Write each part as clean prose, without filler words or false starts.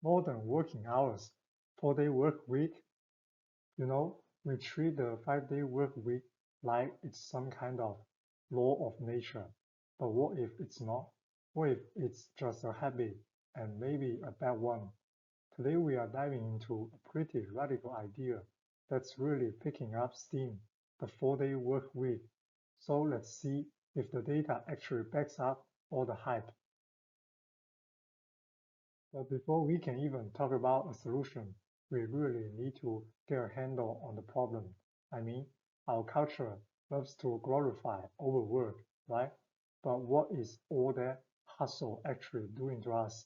Modern working hours, 4-day work week. We treat the 5-day work week like it's some kind of law of nature. But what if it's not? What if it's just a habit and maybe a bad one? Today we are diving into a pretty radical idea that's really picking up steam, the 4-day work week. So let's see if the data actually backs up all the hype. But before we can even talk about a solution, we really need to get a handle on the problem. I mean, our culture loves to glorify overwork, right? But what is all that hustle actually doing to us?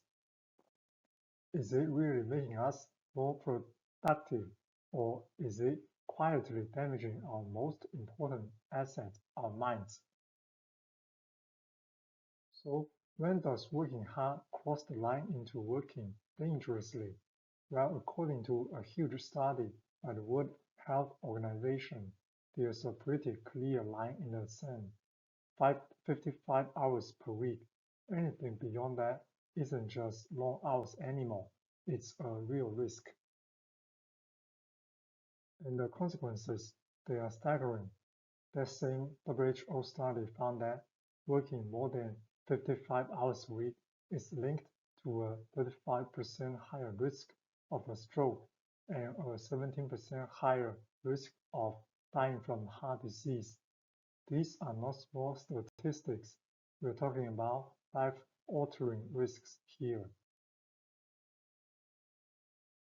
Is it really making us more productive, or is it quietly damaging our most important asset, our minds? So when does working hard cross the line into working dangerously? Well, according to a huge study by the World Health Organization, there's a pretty clear line in the sand. 55 hours per week. Anything beyond that isn't just long hours anymore. It's a real risk. And the consequences, they are staggering. That same WHO study found that working more than 55 hours a week is linked to a 35% higher risk of a stroke and a 17% higher risk of dying from heart disease. These are not small statistics. We're talking about life-altering risks here.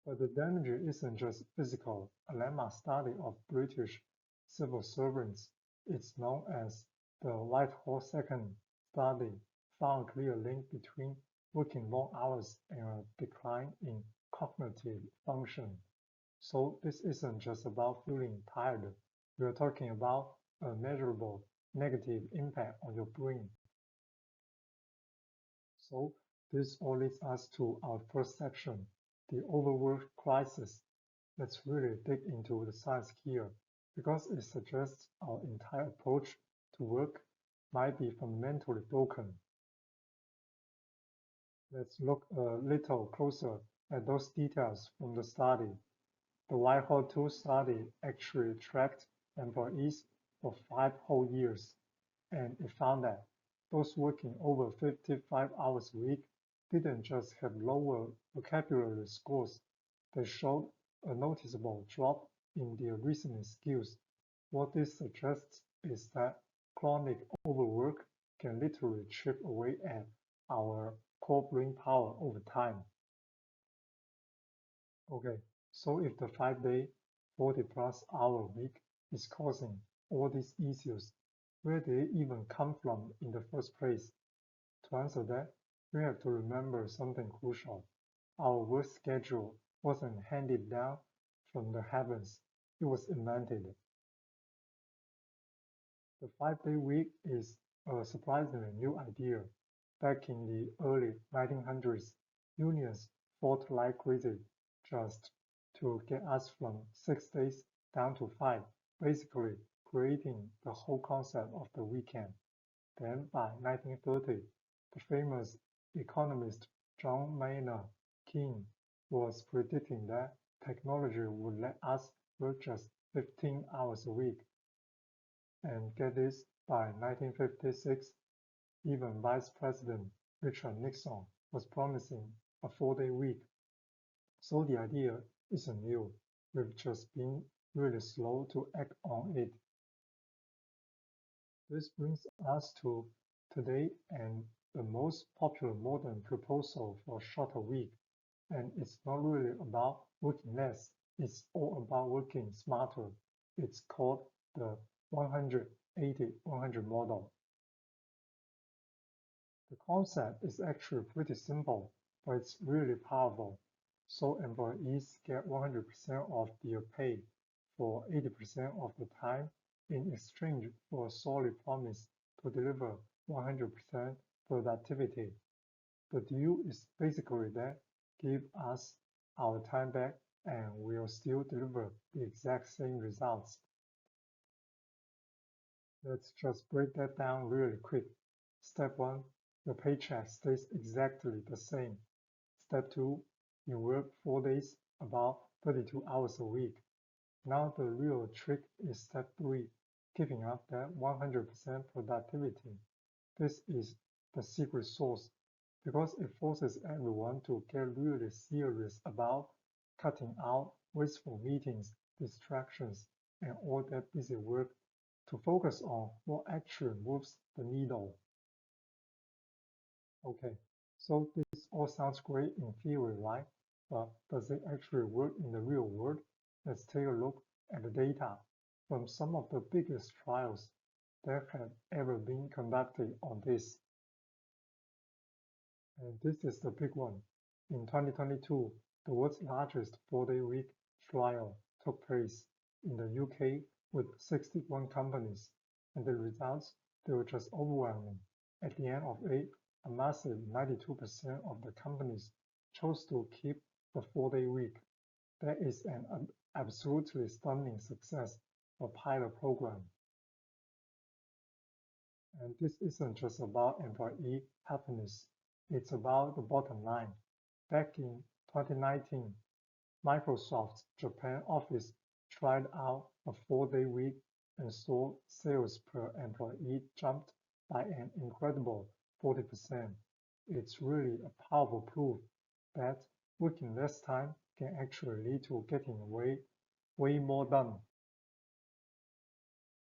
But the damage isn't just physical. A landmark study of British civil servants, it's known as the Whitehall Second study, found a clear link between working long hours and a decline in cognitive function. So this isn't just about feeling tired. We're talking about a measurable negative impact on your brain. So this all leads us to our first section, the overwork crisis. Let's really dig into the science here, because it suggests our entire approach to work might be fundamentally broken. Let's look a little closer at those details from the study. The Whitehall 2 study actually tracked employees for 5 whole years, and it found that those working over 55 hours a week didn't just have lower vocabulary scores, they showed a noticeable drop in their reasoning skills. What this suggests is that chronic overwork can literally chip away at our core brain power over time. Okay, so if the 5-day, 40 plus hour week is causing all these issues, where did it even come from in the first place? To answer that, we have to remember something crucial. Our work schedule wasn't handed down from the heavens, it was invented. The 5-day week is a surprisingly new idea. Back in the early 1900s, unions fought like crazy just to get us from 6 days down to 5, basically creating the whole concept of the weekend. Then by 1930, the famous economist John Maynard Keynes was predicting that technology would let us work just 15 hours a week. And get this, by 1956, even Vice President Richard Nixon was promising a 4-day week. So the idea isn't new, we've just been really slow to act on it. This brings us to today and the most popular modern proposal for a shorter week. And it's not really about working less, it's all about working smarter. It's called the 180-100 model. The concept is actually pretty simple, but it's really powerful. So employees get 100% of their pay for 80% of the time in exchange for a solid promise to deliver 100% productivity. The deal is basically that give us our time back and we'll still deliver the exact same results. Let's just break that down really quick. Step 1, your paycheck stays exactly the same. Step 2, you work 4 days, about 32 hours a week. Now the real trick is step 3, keeping up that 100% productivity. This is the secret sauce because it forces everyone to get really serious about cutting out wasteful meetings, distractions, and all that busy work to focus on what actually moves the needle. Okay, so this all sounds great in theory, right? But does it actually work in the real world? Let's take a look at the data from some of the biggest trials that have ever been conducted on this. And this is the big one. In 2022, the world's largest 4-day week trial took place in the UK with 61 companies, and the results, they were just overwhelming. At the end of it, a massive 92% of the companies chose to keep the 4-day week. That is an absolutely stunning success for pilot program. And this isn't just about employee happiness, it's about the bottom line. Back in 2019, Microsoft's Japan office tried out a 4-day week and saw sales per employee jumped by an incredible 40%. It's really a powerful proof that working less time can actually lead to getting way more done.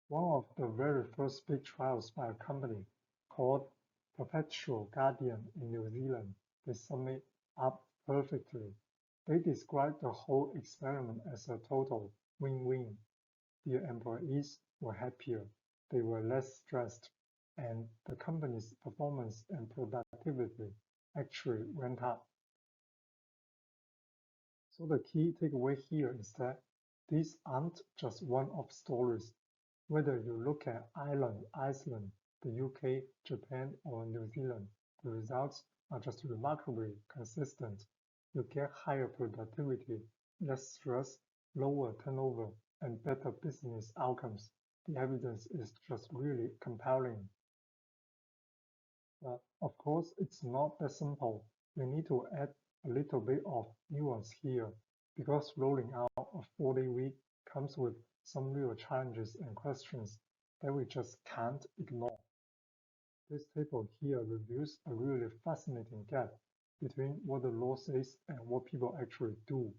One of the very first big trials by a company called Perpetual Guardian in New Zealand, they sum it up perfectly. They described the whole experiment as a total win-win. Their employees were happier, they were less stressed, and the company's performance and productivity actually went up. So the key takeaway here is that these aren't just one-off stories. Whether you look at Ireland, Iceland, the UK, Japan, or New Zealand, the results are just remarkably consistent. You get higher productivity, less stress, lower turnover, and better business outcomes. The evidence is just really compelling. But of course, it's not that simple. We need to add a little bit of nuance here, because rolling out a 4-day week comes with some real challenges and questions that we just can't ignore. This table here reveals a really fascinating gap between what the law says and what people actually do.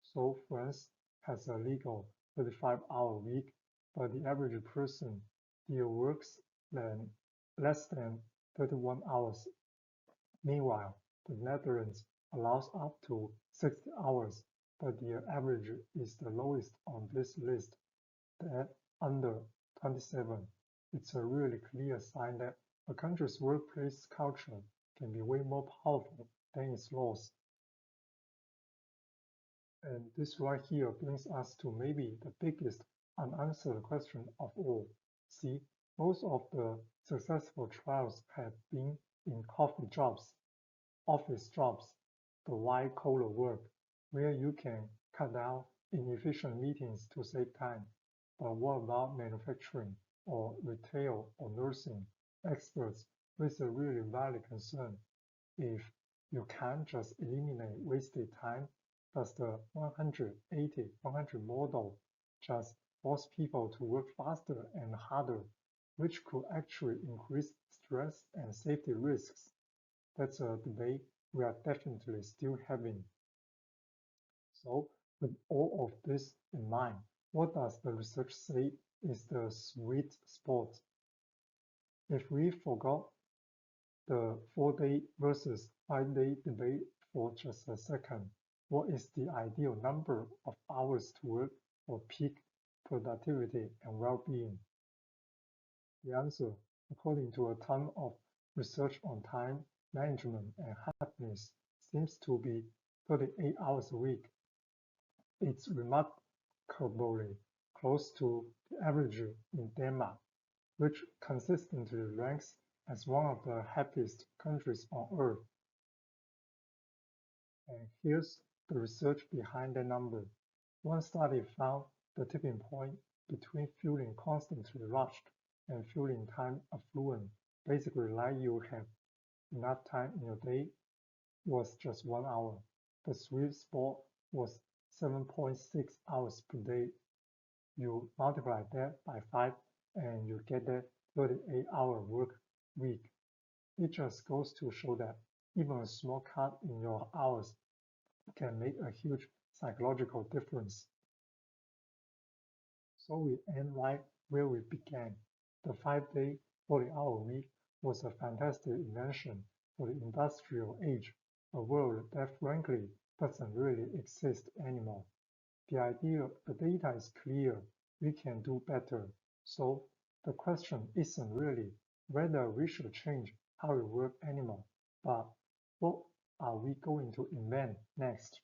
So France has a legal 35-hour week, but the average person still works less than 31 hours. Meanwhile, the Netherlands allows up to 60 hours, but their average is the lowest on this list, at under 27. It's a really clear sign that a country's workplace culture can be way more powerful than its laws. And this right here brings us to maybe the biggest unanswered question of all. See, most of the successful trials have been in coffee jobs, office jobs, the white-collar work, where you can cut down inefficient meetings to save time. But what about manufacturing, or retail, or nursing? Experts raise a really valid concern. If you can't just eliminate wasted time, does the 180-100 model just force people to work faster and harder, which could actually increase stress and safety risks? That's a debate we are definitely still having. So, with all of this in mind, what does the research say is the sweet spot? If we forgot the 4-day versus 5-day debate for just a second, what is the ideal number of hours to work for peak productivity and well-being? The answer, according to a ton of research on time management and happiness, seems to be 38 hours a week. It's remarkably close to the average in Denmark, which consistently ranks as one of the happiest countries on earth. And here's the research behind the number. One study found the tipping point between feeling constantly rushed and feeling time affluent, basically like you have enough time in your day, was just 1 hour. The sweet spot was 7.6 hours per day. You multiply that by 5 and you get a 38-hour work week. It just goes to show that even a small cut in your hours can make a huge psychological difference. So we end right where we began. The 5-day, 40-hour week was a fantastic invention for the industrial age, a world that frankly doesn't really exist anymore. The data is clear, we can do better. So the question isn't really whether we should change how we work anymore, but what are we going to invent next?